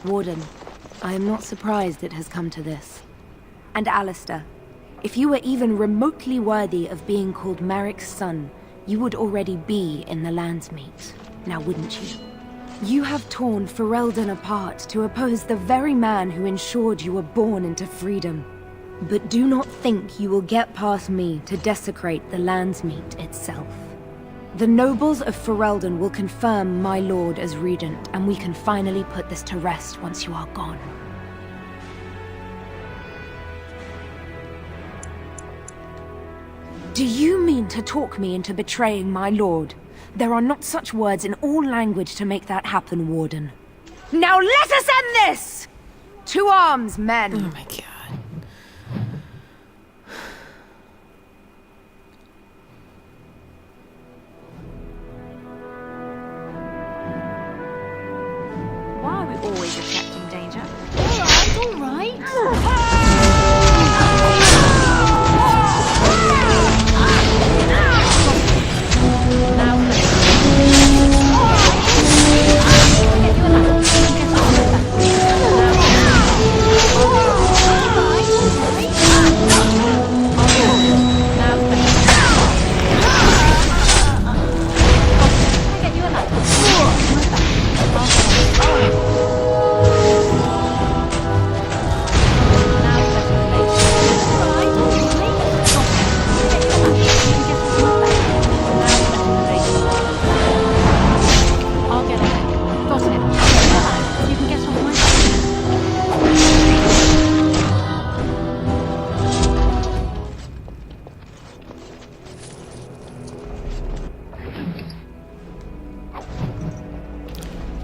Warden, I am not surprised it has come to this. And Alistair, if you were even remotely worthy of being called Merrick's son, you would already be in the Landsmeet, now wouldn't you? You have torn Ferelden apart to oppose the very man who ensured you were born into freedom. But do not think you will get past me to desecrate the Landsmeet itself. The nobles of Ferelden will confirm my lord as regent, and we can finally put this to rest once you are gone. Do you mean to talk me into betraying my lord? There are not such words in all language to make that happen, Warden. Now let us end this! To arms, men! Oh my god. Why are we always attracting danger? All right.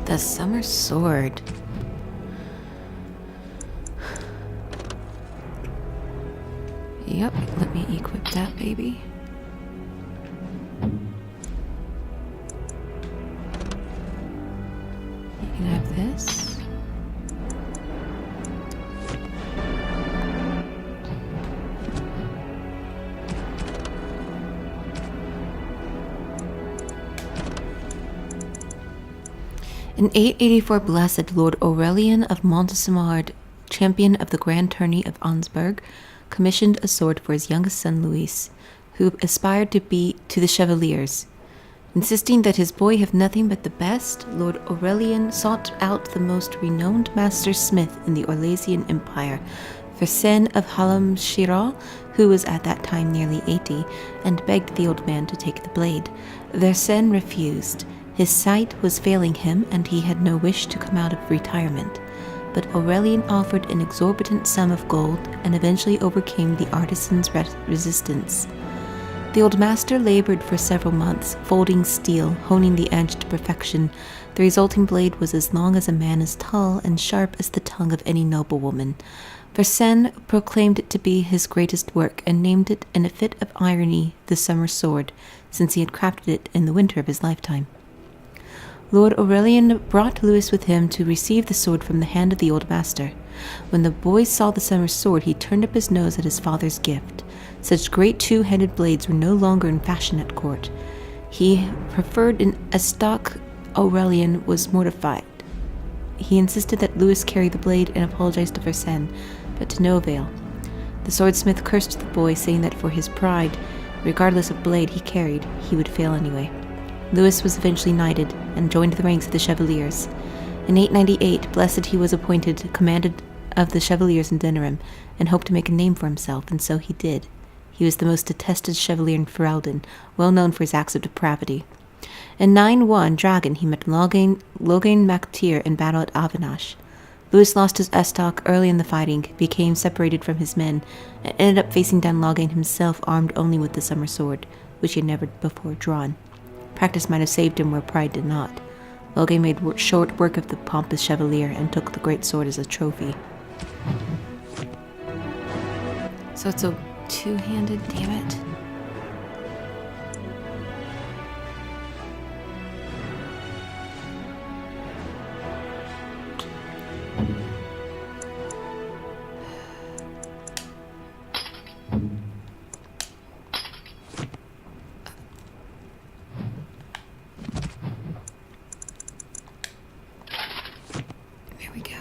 The summer sword. Yep, let me equip that baby. You can have this. In 884, blessed Lord Aurelian of Montesimard, champion of the Grand Tourney of Ansberg, commissioned a sword for his youngest son Louis, who aspired to be to the Chevaliers. Insisting that his boy have nothing but the best, Lord Aurelian sought out the most renowned master smith in the Orlesian Empire, Fersen of Halam-Shira, who was at that time nearly 80, and begged the old man to take the blade. Fersen refused. His sight was failing him, and he had no wish to come out of retirement. But Aurelian offered an exorbitant sum of gold, and eventually overcame the artisan's resistance. The old master labored for several months, folding steel, honing the edge to perfection. The resulting blade was as long as a man is tall, and sharp as the tongue of any noblewoman. Fersen proclaimed it to be his greatest work, and named it, in a fit of irony, the summer sword, since he had crafted it in the winter of his lifetime. Lord Aurelian brought Louis with him to receive the sword from the hand of the old master. When the boy saw the summer sword, he turned up his nose at his father's gift. Such great two-handed blades were no longer in fashion at court. He preferred an estoc. Aurelian was mortified. He insisted that Louis carry the blade and apologized to Fersen, but to no avail. The swordsmith cursed the boy, saying that for his pride, regardless of blade he carried, he would fail anyway. Louis was eventually knighted and joined the ranks of the Chevaliers. In 898, blessed he was appointed commandant of the Chevaliers in Denerim, and hoped to make a name for himself, and so he did. He was the most detested Chevalier in Ferelden, well known for his acts of depravity. In 9-1 Dragon, he met Loghain MacTyr in battle at Avinash. Louis lost his estoc early in the fighting, became separated from his men, and ended up facing down Loghain himself, armed only with the summer sword, which he had never before drawn. Practice might have saved him where pride did not. Loghain made short work of the pompous Chevalier and took the great sword as a trophy. So it's a two-handed, damn it. There we go.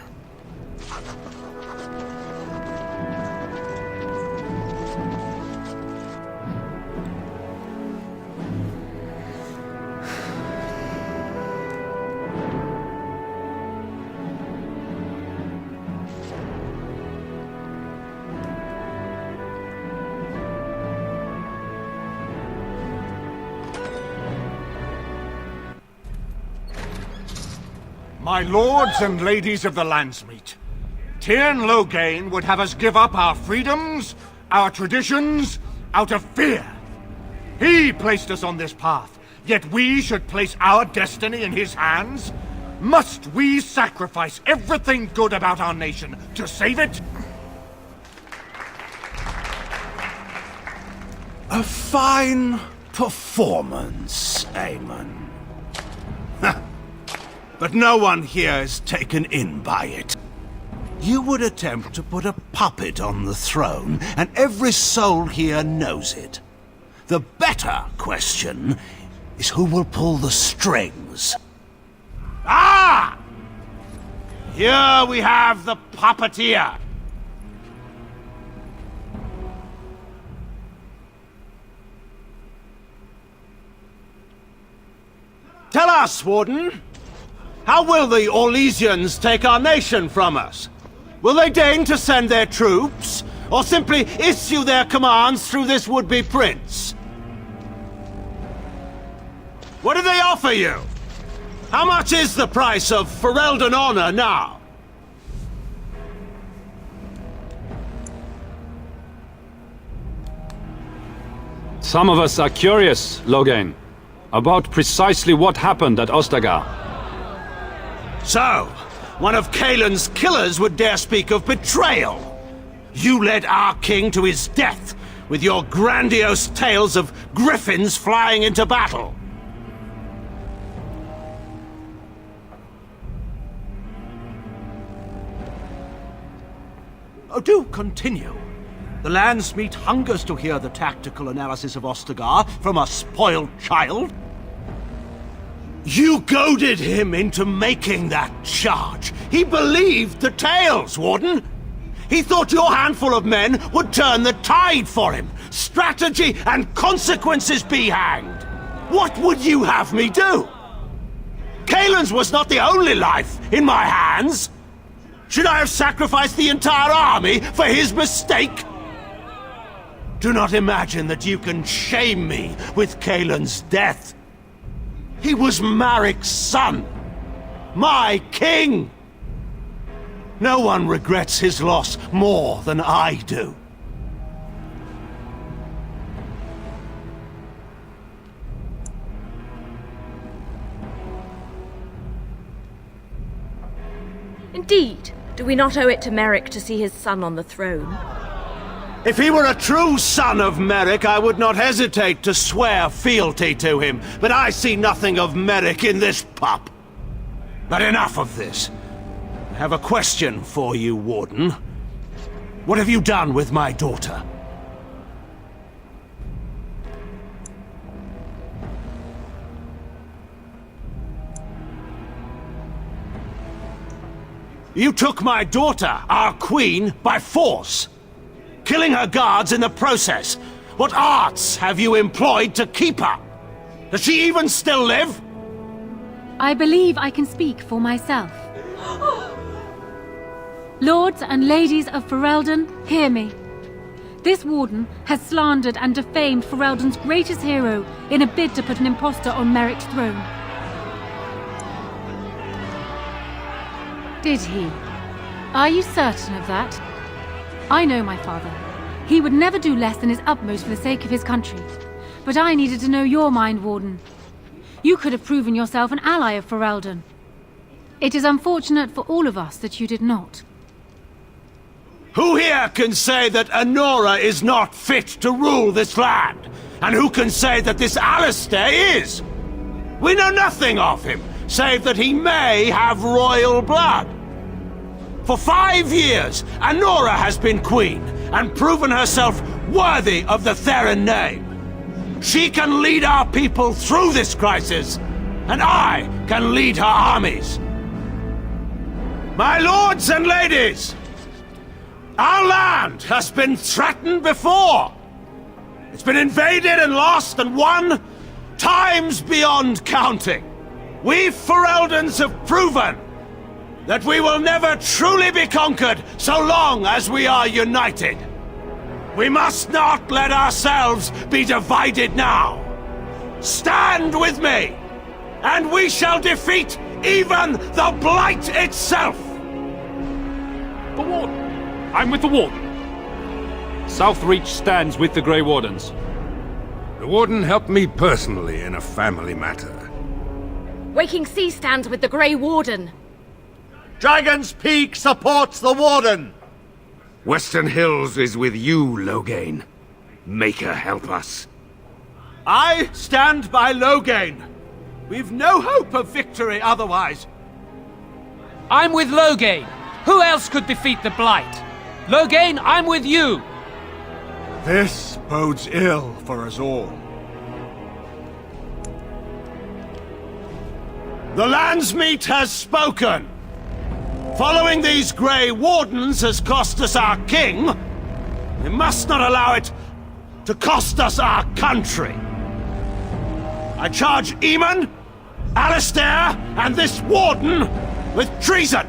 My lords and ladies of the Landsmeet, Tyrn Loghain would have us give up our freedoms, our traditions, out of fear. He placed us on this path, yet we should place our destiny in his hands? Must we sacrifice everything good about our nation to save it? A fine performance, Aemon. But no one here is taken in by it. You would attempt to put a puppet on the throne, and every soul here knows it. The better question is who will pull the strings. Ah! Here we have the puppeteer. Tell us, Warden. How will the Orlesians take our nation from us? Will they deign to send their troops, or simply issue their commands through this would-be prince? What do they offer you? How much is the price of Ferelden honor now? Some of us are curious, Loghain, about precisely what happened at Ostagar. So, one of Kaelin's killers would dare speak of betrayal. You led our king to his death with your grandiose tales of griffins flying into battle. Oh, do continue. The Landsmeet hungers to hear the tactical analysis of Ostagar from a spoiled child. You goaded him into making that charge. He believed the tales, Warden. He thought your handful of men would turn the tide for him. Strategy and consequences be hanged. What would you have me do? Kaelin's was not the only life in my hands. Should I have sacrificed the entire army for his mistake? Do not imagine that you can shame me with Kaelin's death. He was Marik's son, my king. No one regrets his loss more than I do. Indeed. Do we not owe it to Marik to see his son on the throne? If he were a true son of Marik, I would not hesitate to swear fealty to him. But I see nothing of Marik in this pup. But enough of this. I have a question for you, Warden. What have you done with my daughter? You took my daughter, our queen, by force, killing her guards in the process. What arts have you employed to keep her? Does she even still live? I believe I can speak for myself. Lords and ladies of Ferelden, hear me. This warden has slandered and defamed Ferelden's greatest hero in a bid to put an impostor on Marik's throne. Did he? Are you certain of that? I know my father. He would never do less than his utmost for the sake of his country. But I needed to know your mind, Warden. You could have proven yourself an ally of Ferelden. It is unfortunate for all of us that you did not. Who here can say that Anora is not fit to rule this land? And who can say that this Alistair is? We know nothing of him, save that he may have royal blood. For 5 years, Anora has been queen, and proven herself worthy of the Theron name. She can lead our people through this crisis, and I can lead her armies. My lords and ladies, our land has been threatened before. It's been invaded and lost and won times beyond counting. We Fereldans have proven that we will never truly be conquered so long as we are united. We must not let ourselves be divided now. Stand with me, and we shall defeat even the Blight itself! The Warden! I'm with the Warden. Southreach stands with the Grey Wardens. The Warden helped me personally in a family matter. Waking Sea stands with the Grey Warden. Dragon's Peak supports the Warden! Western Hills is with you, Loghain. Make her help us. I stand by Loghain. We've no hope of victory otherwise. I'm with Loghain. Who else could defeat the Blight? Loghain, I'm with you. This bodes ill for us all. The Landsmeet has spoken. Following these Grey Wardens has cost us our king. We must not allow it to cost us our country. I charge Eamon, Alistair, and this Warden with treason.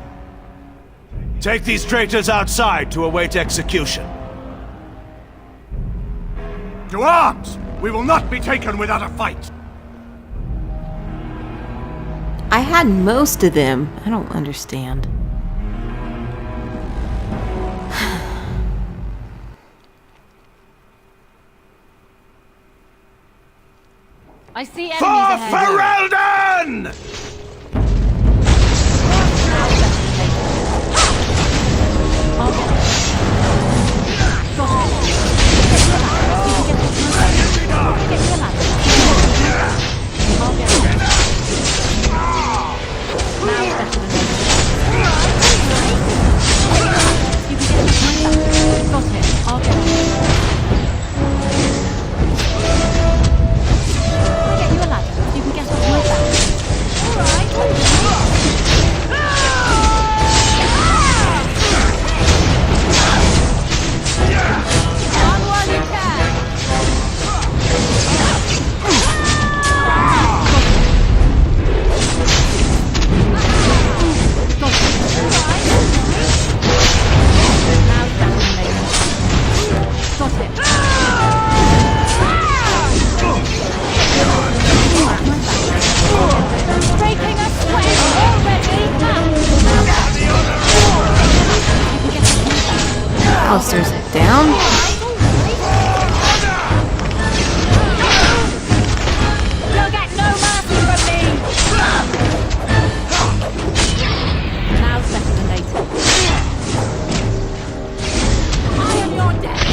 Take these traitors outside to await execution. To arms! We will not be taken without a fight! I had most of them. I don't understand. I see enemies For ahead. Ferelden! Alistair's down. You'll get no mercy from me! Now's better than later. I am your death!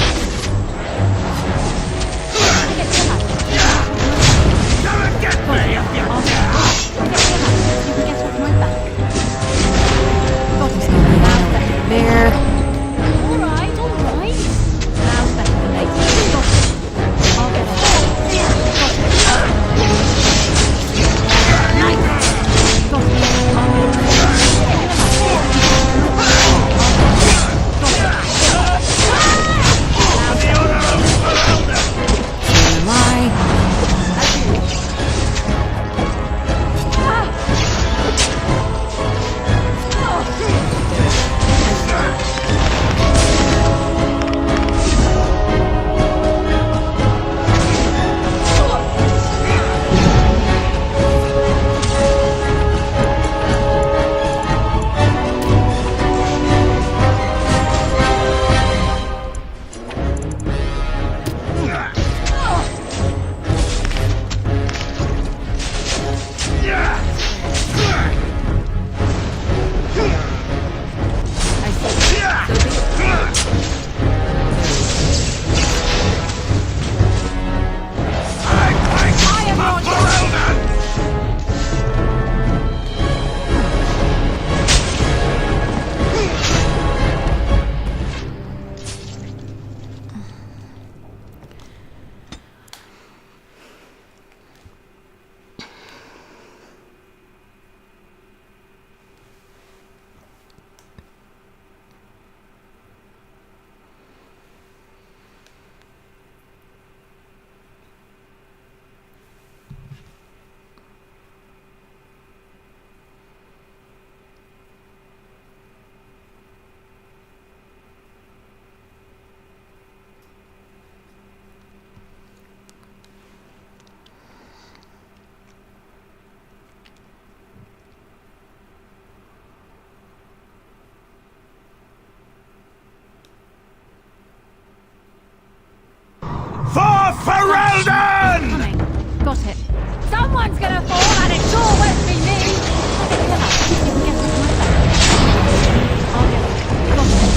Come and get me if you dare! You can get off my back. There. Alright, alright. Now For Ferelden! Coming. Got it. Someone's gonna fall, and it sure won't be me! I'll get it. Got it.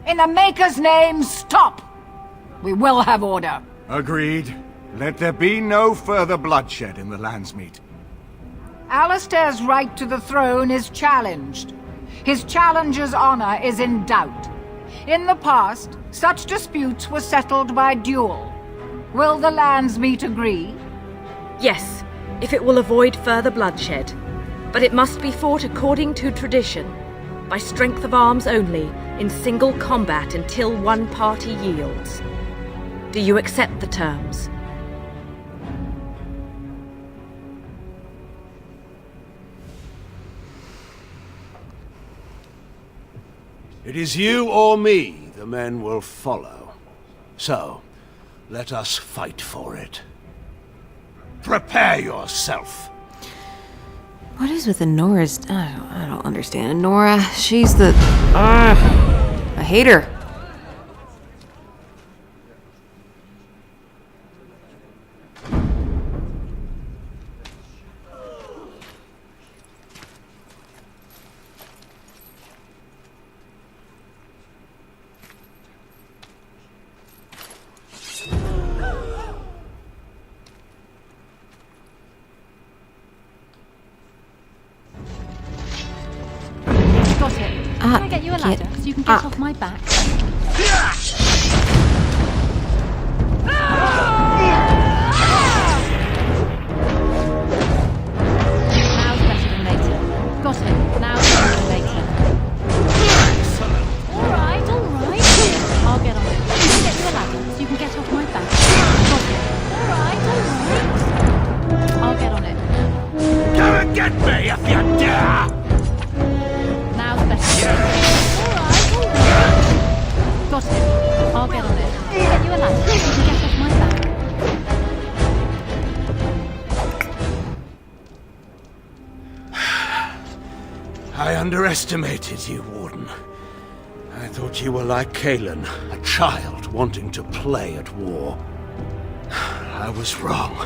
In the Maker's name, stop! We will have order. Agreed. Let there be no further bloodshed in the Landsmeet. Alistair's right to the throne is challenged. His challenger's honor is in doubt. In the past, such disputes were settled by duel. Will the Landsmeet agree? Yes, if it will avoid further bloodshed. But it must be fought according to tradition, by strength of arms only, in single combat until one party yields. Do you accept the terms? It is you or me the men will follow. So, let us fight for it. Prepare yourself. What is with Nora's? I don't understand. Nora, she's the. I hate her. Got it. Can I get you a ladder so you can get off my back? Now's better than later. Got it. Now's better than later. Alright. I'll get on it. Can I get you a ladder so you can get off my back? Got it. Alright. I'll get on it. Come and get me if you dare! Got it. I'll get on it. Get you a ladder so you can get off my back. I underestimated you, Warden. I thought you were like Kalen, a child wanting to play at war. I was wrong.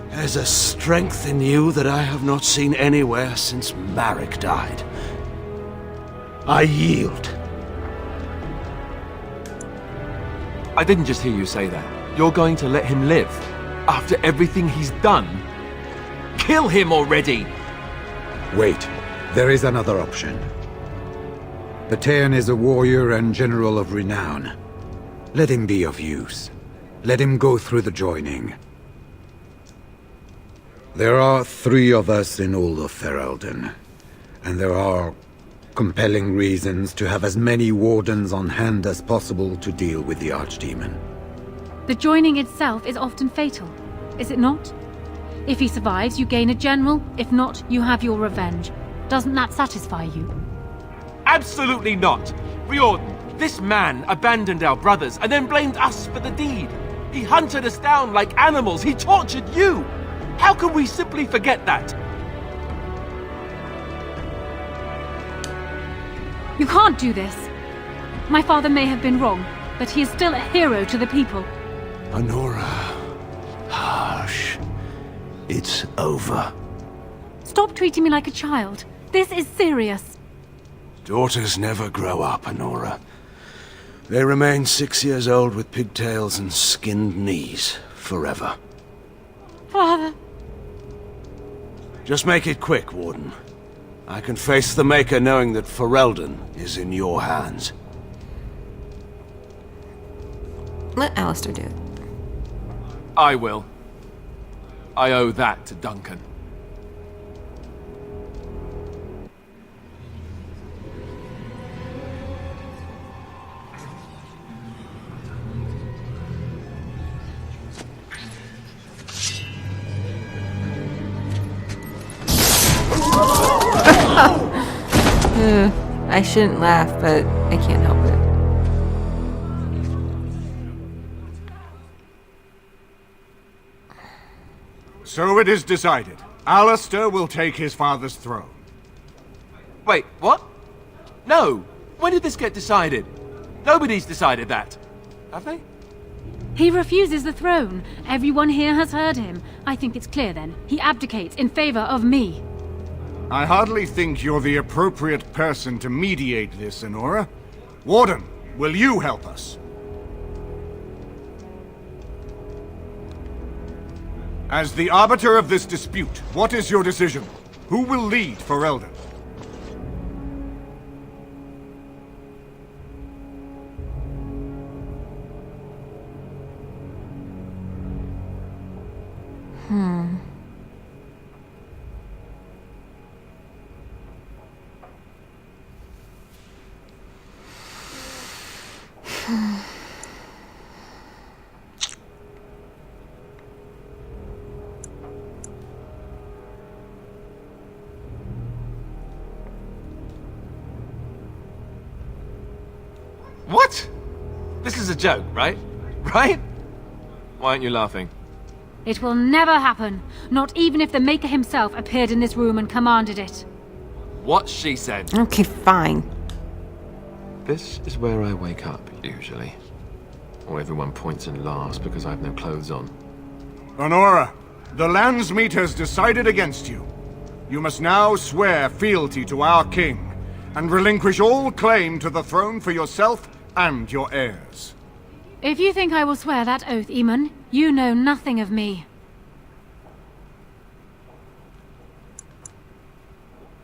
There's a strength in you that I have not seen anywhere since Marek died. I yield. I didn't just hear you say that. You're going to let him live? After everything he's done? Kill him already! Wait. There is another option. Patean is a warrior and general of renown. Let him be of use. Let him go through the joining. There are 3 of us in all of Ferelden, and there are compelling reasons to have as many wardens on hand as possible to deal with the Archdemon. The joining itself is often fatal, is it not? If he survives, you gain a general. If not, you have your revenge. Doesn't that satisfy you? Absolutely not! Riordan, this man abandoned our brothers and then blamed us for the deed. He hunted us down like animals. He tortured you! How can we simply forget that? You can't do this. My father may have been wrong, but he is still a hero to the people. Honora. Hush. It's over. Stop treating me like a child. This is serious. Daughters never grow up, Honora. They remain 6 years old with pigtails and skinned knees forever. Father. Just make it quick, Warden. I can face the Maker knowing that Ferelden is in your hands. Let Alistair do it. I will. I owe that to Duncan. I shouldn't laugh, but I can't help it. So it is decided. Alistair will take his father's throne. Wait, what? No! When did this get decided? Nobody's decided that. Have they? He refuses the throne. Everyone here has heard him. I think it's clear then. He abdicates in favor of me. I hardly think you're the appropriate person to mediate this, Honora. Warden, will you help us? As the arbiter of this dispute, what is your decision? Who will lead Ferelden? What? This is a joke, right? Right? Why aren't you laughing? It will never happen. Not even if the Maker himself appeared in this room and commanded it. What she said. Okay, fine. This is where I wake up, usually. Or everyone points and laughs because I have no clothes on. Honora, the Landsmeet has decided against you. You must now swear fealty to our king, and relinquish all claim to the throne for yourself and your heirs. If you think I will swear that oath, Eamon, you know nothing of me.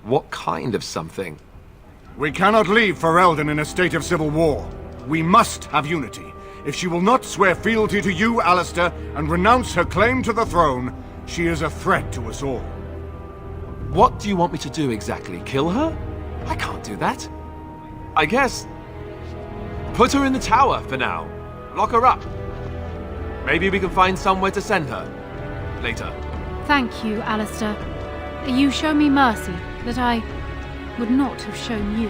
What kind of something? We cannot leave Ferelden in a state of civil war. We must have unity. If she will not swear fealty to you, Alistair, and renounce her claim to the throne, she is a threat to us all. What do you want me to do exactly? Kill her? I can't do that. I guess... put her in the tower for now. Lock her up. Maybe we can find somewhere to send her. Later. Thank you, Alistair. You show me mercy that I would not have shown you.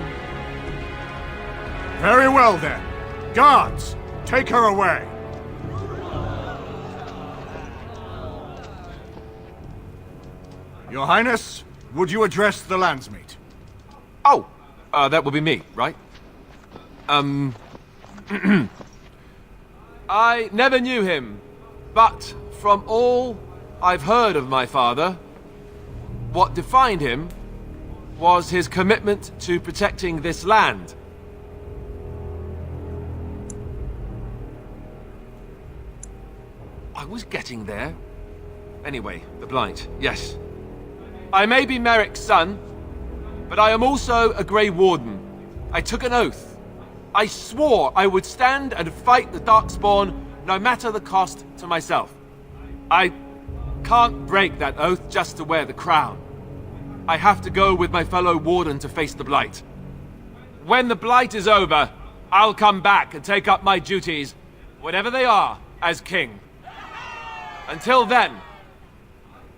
Very well then. Guards, take her away. Your Highness, would you address the Landsmeet? Oh, that would be me, right? I never knew him, but from all I've heard of my father, what defined him was his commitment to protecting this land. I was getting there. Anyway, the Blight, yes. I may be Merrick's son, but I am also a Grey Warden. I took an oath. I swore I would stand and fight the Darkspawn, no matter the cost to myself. I can't break that oath just to wear the crown. I have to go with my fellow Warden to face the Blight. When the Blight is over, I'll come back and take up my duties, whatever they are, as king. Until then,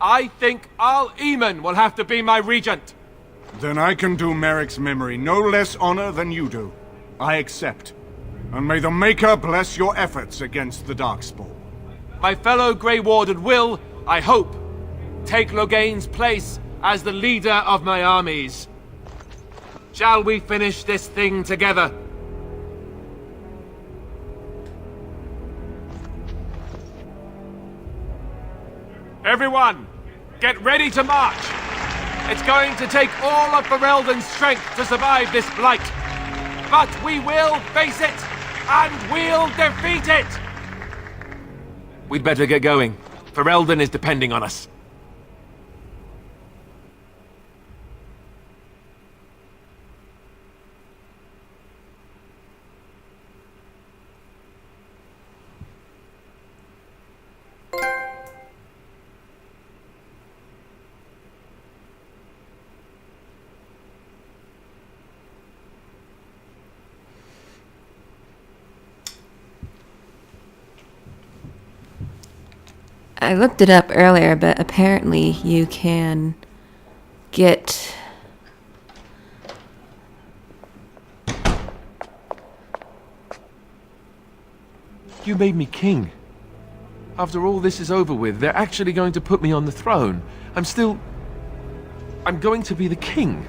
I think Eamon will have to be my regent. Then I can do Merrick's memory no less honor than you do. I accept. And may the Maker bless your efforts against the Darkspawn. My fellow Grey Warden will, I hope, take Loghain's place as the leader of my armies. Shall we finish this thing together? Everyone, get ready to march! It's going to take all of Ferelden's strength to survive this blight. But we will face it, and we'll defeat it! We'd better get going. Ferelden is depending on us. I looked it up earlier, but apparently you can get... You made me king. After all this is over with, they're actually going to put me on the throne. I'm going to be the king.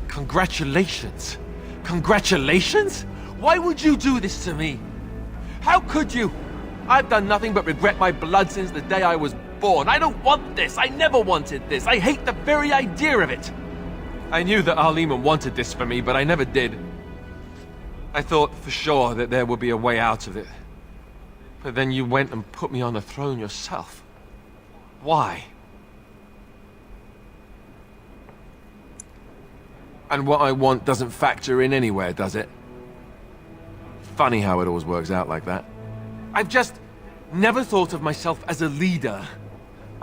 Congratulations. Congratulations? Why would you do this to me? How could you? I've done nothing but regret my blood since the day I was born. I don't want this. I never wanted this. I hate the very idea of it. I knew that Arleman wanted this for me, but I never did. I thought for sure that there would be a way out of it. But then you went and put me on the throne yourself. Why? And what I want doesn't factor in anywhere, does it? Funny how it always works out like that. I've just never thought of myself as a leader.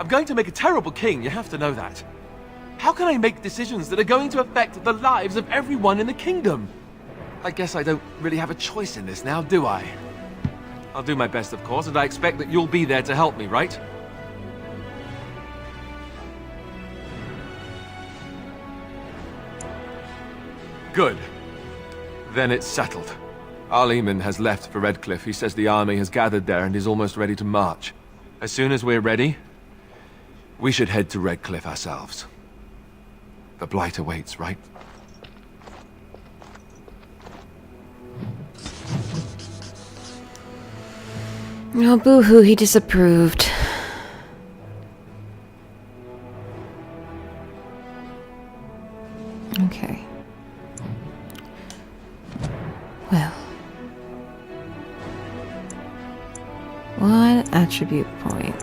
I'm going to make a terrible king, you have to know that. How can I make decisions that are going to affect the lives of everyone in the kingdom? I guess I don't really have a choice in this now, do I? I'll do my best, of course, and I expect that you'll be there to help me, right? Good. Then it's settled. Arleman has left for Redcliffe. He says the army has gathered there and is almost ready to march. As soon as we're ready, we should head to Redcliffe ourselves. The blight awaits, right? Oh, boo-hoo, he disapproved. Okay. Well. One attribute point.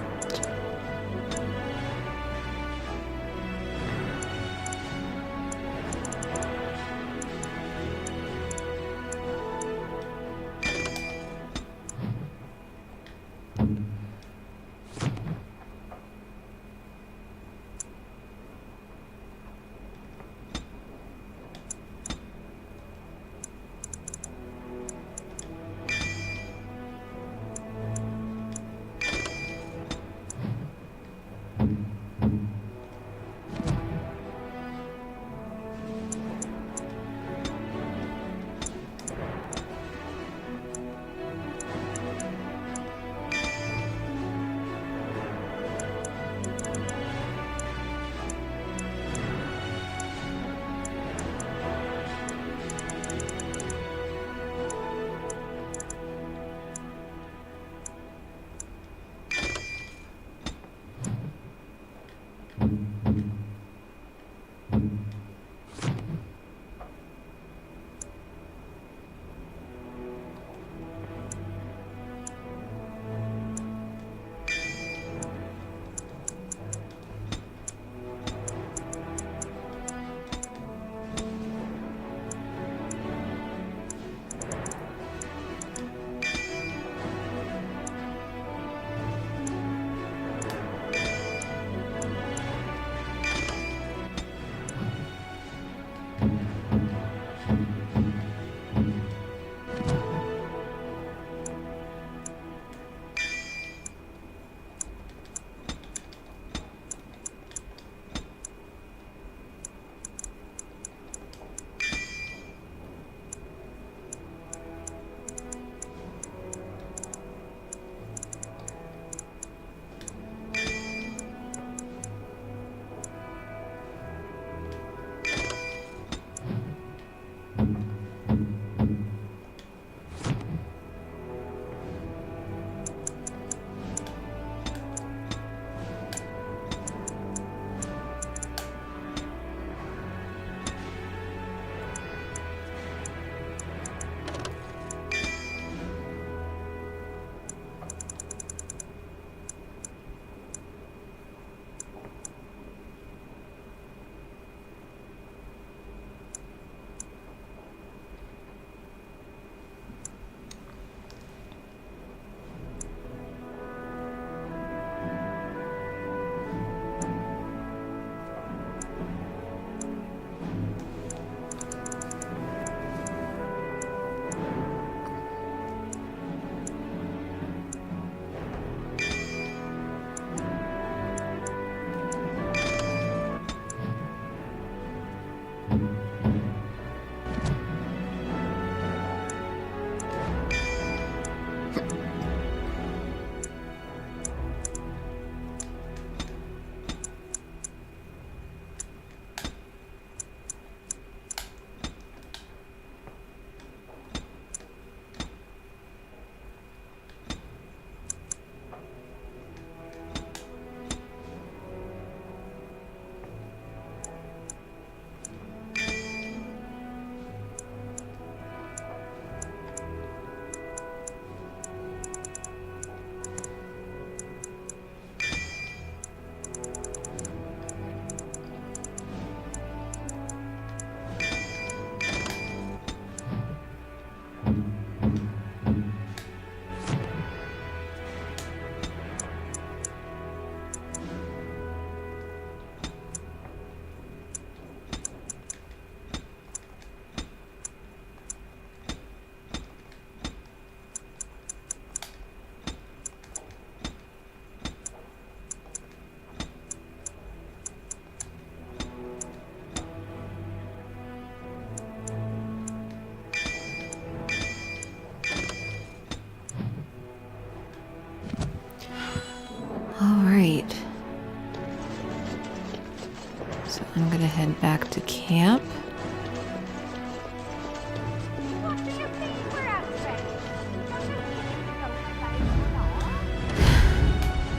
head back to camp.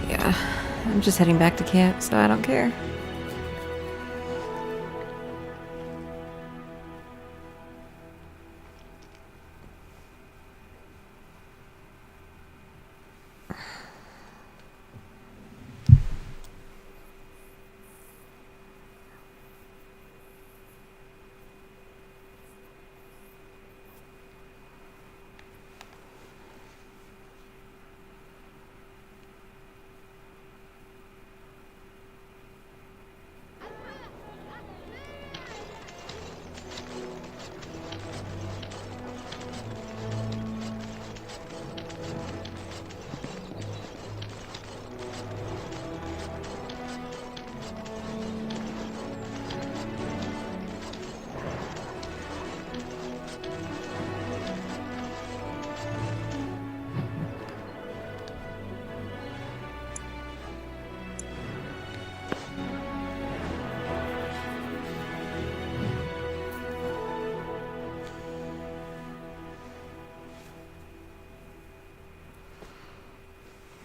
Yeah, I'm just heading back to camp, so I don't care.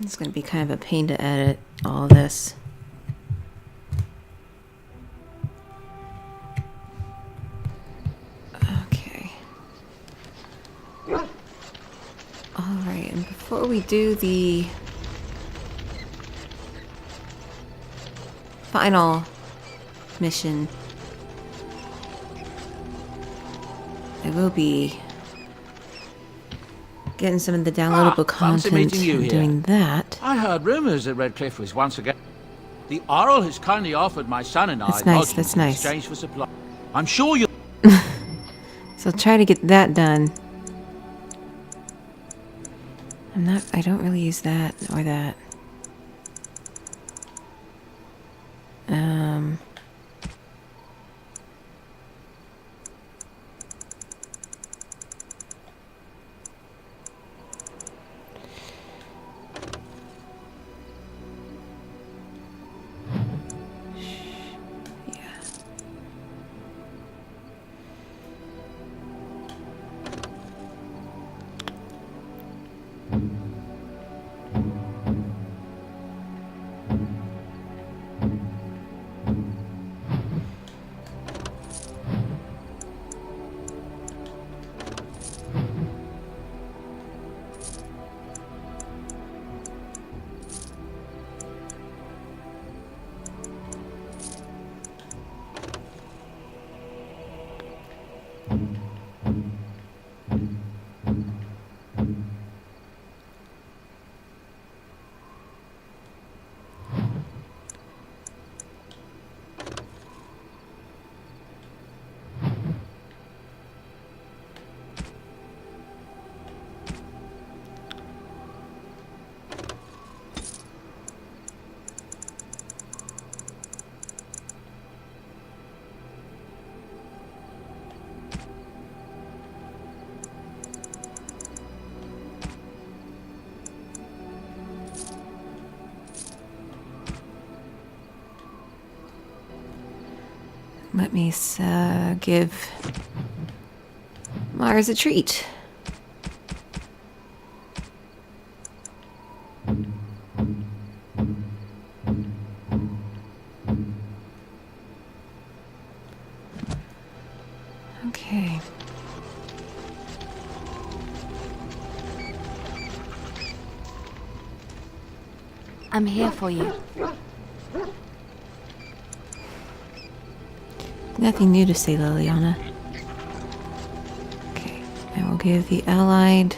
It's going to be kind of a pain to edit all this. Okay. Alright, and before we do the final mission, I will be getting some of the downloadable content and doing that. I heard rumors that Redcliffe was once again. The Arl has kindly offered my son and I That's nice, lodgings that's in nice. exchange for supply. I'm sure you'll. So I'll try to get that done. I don't really use that or that. Let me give Mars a treat. Okay. I'm here for you. Nothing new to say, Liliana. Okay, I will give the Allied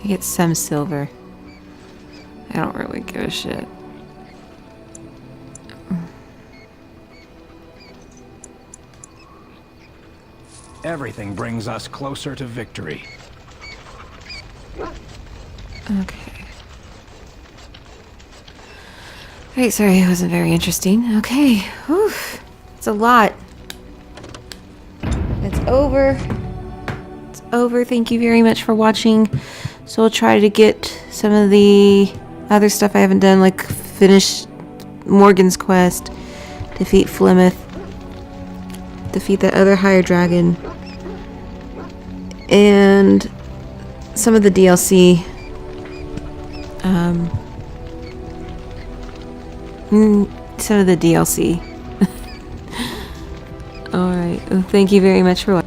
I get some silver. I don't really give a shit. Everything brings us closer to victory. Okay. Alright, sorry, it wasn't very interesting. Okay. Whew. It's a lot. It's over. It's over. Thank you very much for watching. So we'll try to get some of the other stuff I haven't done, like finish Morgan's quest, defeat Flemeth, defeat that other higher dragon, and some of the DLC. Some of the DLC. Alright, well, thank you very much for watching.